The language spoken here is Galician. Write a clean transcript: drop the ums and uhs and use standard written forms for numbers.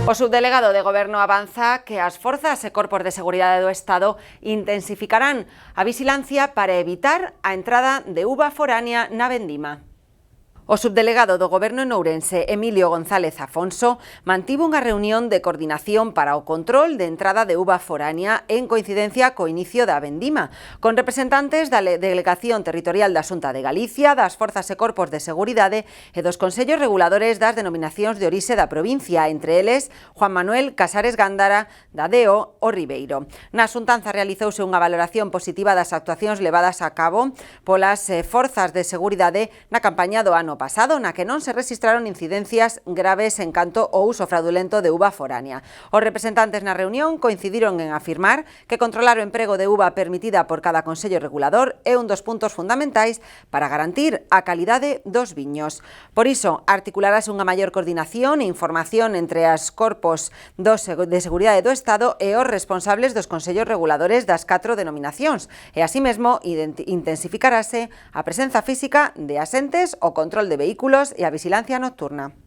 O subdelegado de Goberno avanza que as forzas e corpos de seguridade do Estado intensificarán a vigilancia para evitar a entrada de uva foránea na vendima. O subdelegado do Goberno en Ourense, Emilio González Afonso, mantivo unha reunión de coordinación para o control de entrada de uva foránea en coincidencia co inicio da vendima, con representantes da Delegación Territorial da Xunta de Galicia, das Forzas e Corpos de Seguridade e dos Consellos Reguladores das Denominacións de Orixe da provincia, entre eles Juan Manuel Casares Gándara, da DEO o Ribeiro. Na xuntanza realizouse unha valoración positiva das actuacións levadas a cabo polas forzas de seguridade na campaña do ano pasado, na que non se registraron incidencias graves en canto ao uso fraudulento de uva foránea. Os representantes na reunión coincidiron en afirmar que controlar o emprego de uva permitida por cada Consello Regulador é un dos puntos fundamentais para garantir a calidade dos viños. Por iso, articularase unha maior coordinación e información entre as corpos de seguridade do Estado e os responsables dos Consellos Reguladores das 4 denominacións e, así mesmo, intensificarase a presenza física de asentes, o control de vehículos e a vigilancia nocturna.